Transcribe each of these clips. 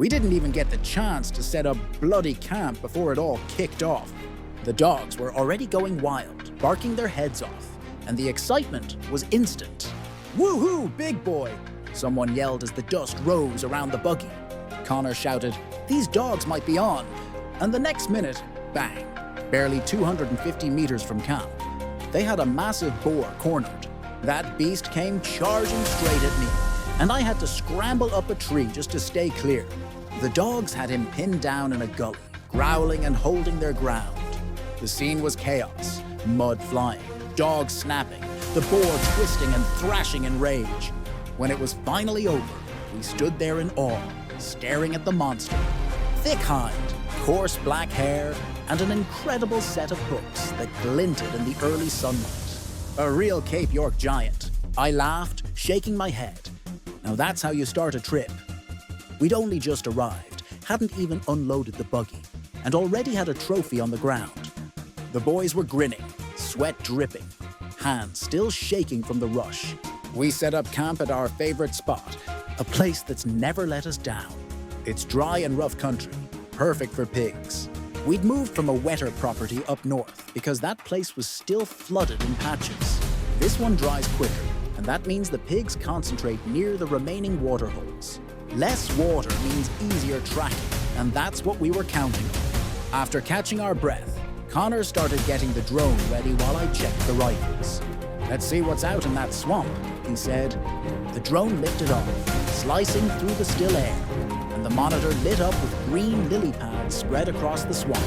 We didn't even get the chance to set up bloody camp before it all kicked off. The dogs were already going wild, barking their heads off, and the excitement was instant. "Woohoo, big boy!" someone yelled as the dust rose around the buggy. Connor shouted, "These dogs might be on." And the next minute, bang, barely 250 meters from camp. They had a massive boar cornered. That beast came charging straight at me, and I had to scramble up a tree just to stay clear. The dogs had him pinned down in a gully, growling and holding their ground. The scene was chaos, mud flying, dogs snapping, the boar twisting and thrashing in rage. When it was finally over, we stood there in awe, staring at the monster. Thick hide, coarse black hair, and an incredible set of hooves that glinted in the early sunlight. A real Cape York giant. I laughed, shaking my head. Now that's how you start a trip. We'd only just arrived, hadn't even unloaded the buggy, and already had a trophy on the ground. The boys were grinning, sweat dripping, hands still shaking from the rush. We set up camp at our favorite spot, a place that's never let us down. It's dry and rough country, perfect for pigs. We'd moved from a wetter property up north because that place was still flooded in patches. This one dries quicker, and that means the pigs concentrate near the remaining water holes. Less water means easier tracking, and that's what we were counting on. After catching our breath, Connor started getting the drone ready while I checked the rifles. "Let's see what's out in that swamp," he said. The drone lifted off, slicing through the still air, and the monitor lit up with green lily pads spread across the swamp.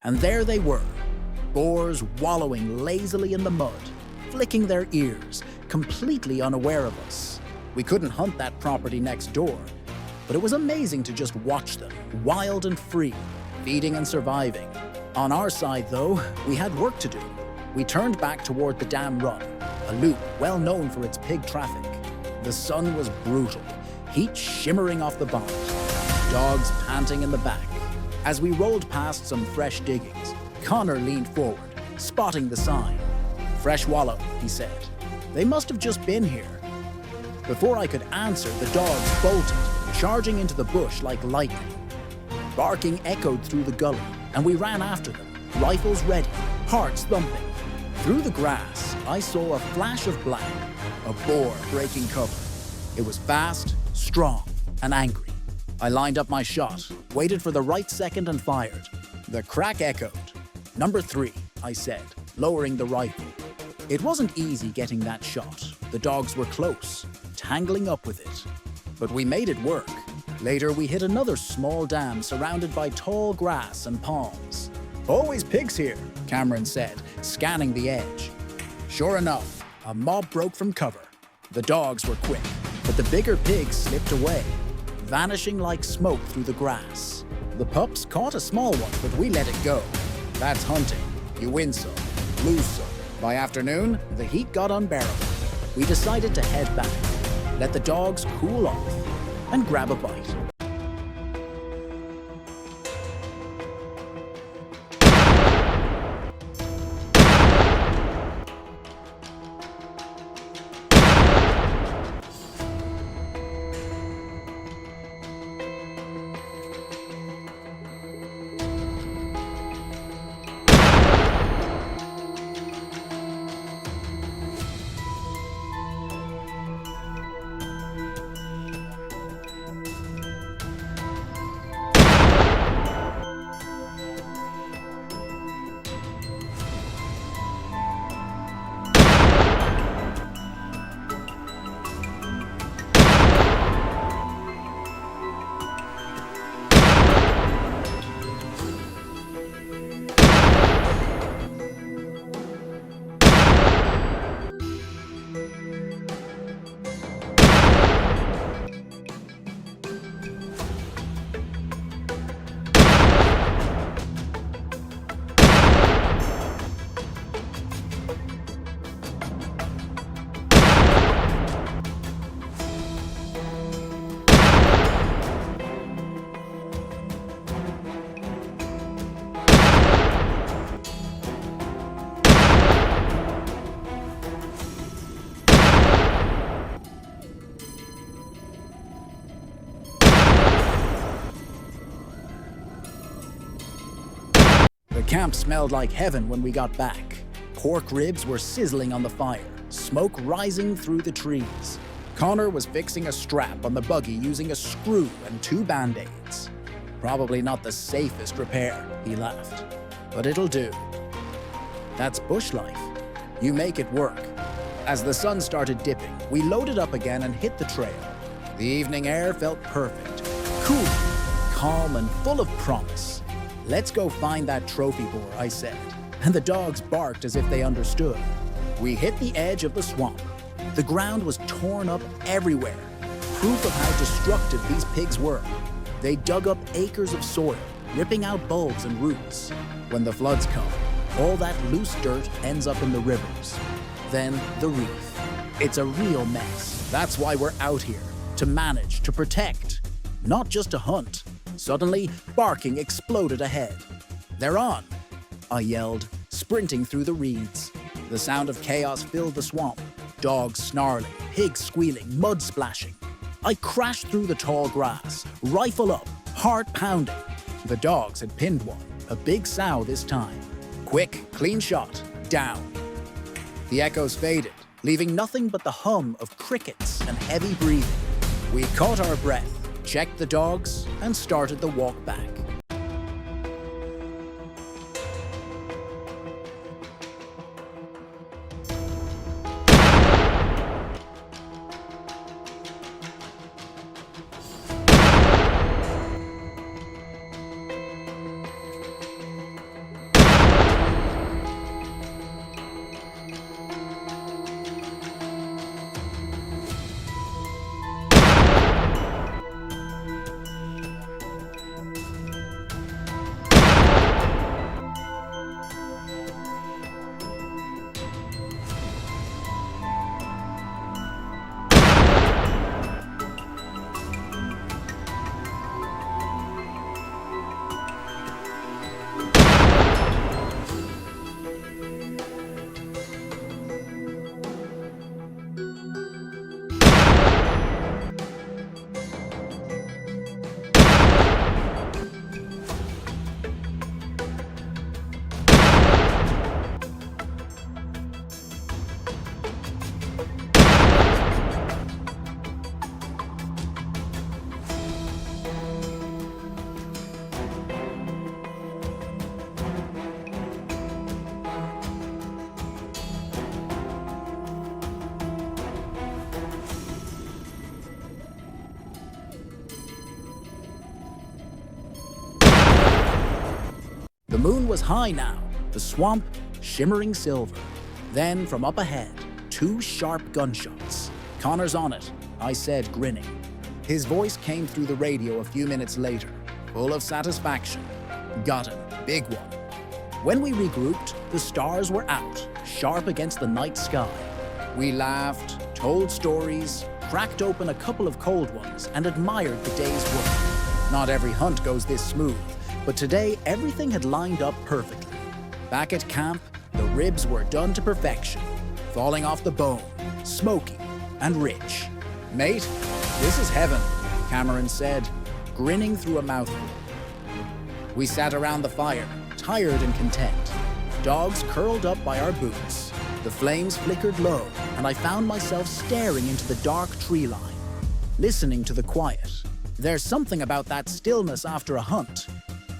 And there they were, boars wallowing lazily in the mud, flicking their ears, completely unaware of us. We couldn't hunt that property next door, but it was amazing to just watch them, wild and free, feeding and surviving. On our side, though, we had work to do. We turned back toward the dam run, a loop well known for its pig traffic. The sun was brutal, heat shimmering off the bond, dogs panting in the back. As we rolled past some fresh diggings, Connor leaned forward, spotting the sign. "Fresh wallow," he said. "They must have just been here." Before I could answer, the dogs bolted, charging into the bush like lightning. Barking echoed through the gully, and we ran after them, rifles ready, hearts thumping. Through the grass, I saw a flash of black, a boar breaking cover. It was fast, strong, and angry. I lined up my shot, waited for the right second and fired. The crack echoed. "Number 3, I said, lowering the rifle. It wasn't easy getting that shot. The dogs were close, tangling up with it. But we made it work. Later, we hit another small dam surrounded by tall grass and palms. "Always pigs here," Cameron said, scanning the edge. Sure enough, a mob broke from cover. The dogs were quick, but the bigger pigs slipped away, vanishing like smoke through the grass. The pups caught a small one, but we let it go. That's hunting. You win some, lose some. By afternoon, the heat got unbearable. We decided to head back, let the dogs cool off, and grab a bite. camp smelled like heaven when we got back. Pork ribs were sizzling on the fire, smoke rising through the trees. Connor was fixing a strap on the buggy using a screw and 2 band-aids. Probably not the safest repair, he laughed, but it'll do. That's bush life. You make it work. As the sun started dipping, we loaded up again and hit the trail. The evening air felt perfect, cool, calm, and full of promise. Let's go find that trophy boar, I said, and the dogs barked as if they understood. We hit the edge of the swamp. The ground was torn up everywhere, proof of how destructive these pigs were. They dug up acres of soil, ripping out bulbs and roots. When the floods come, all that loose dirt ends up in the rivers. Then the reef. It's a real mess. That's why we're out here, to manage, to protect, not just to hunt. Suddenly, barking exploded ahead. "They're on!" I yelled, sprinting through the reeds. The sound of chaos filled the swamp. Dogs snarling, pigs squealing, mud splashing. I crashed through the tall grass, rifle up, heart pounding. The dogs had pinned one, a big sow this time. Quick, clean shot, down. The echoes faded, leaving nothing but the hum of crickets and heavy breathing. We caught our breath, checked the dogs, and started the walk back. The moon was high now, the swamp shimmering silver. Then, from up ahead, 2 sharp gunshots. "Connor's on it," I said, grinning. His voice came through the radio a few minutes later, full of satisfaction. "Got him, big one." When we regrouped, the stars were out, sharp against the night sky. We laughed, told stories, cracked open a couple of cold ones, and admired the day's work. Not every hunt goes this smooth, but today everything had lined up perfectly. Back at camp, the ribs were done to perfection, falling off the bone, smoky and rich. "Mate, this is heaven," Cameron said, grinning through a mouthful. We sat around the fire, tired and content. Dogs curled up by our boots. The flames flickered low, and I found myself staring into the dark tree line, listening to the quiet. There's something about that stillness after a hunt.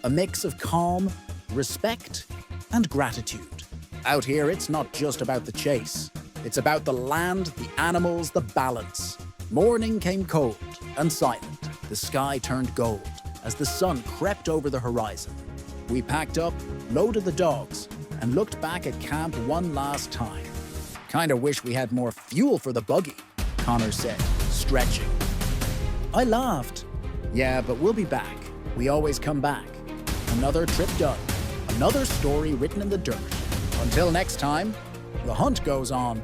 A mix of calm, respect, and gratitude. Out here, it's not just about the chase. It's about the land, the animals, the balance. Morning came cold and silent. The sky turned gold as the sun crept over the horizon. We packed up, loaded the dogs, and looked back at camp one last time. "Kinda wish we had more fuel for the buggy," Connor said, stretching. I laughed. "Yeah, but we'll be back. We always come back. Another trip done. Another story written in the dirt. Until next time, the hunt goes on."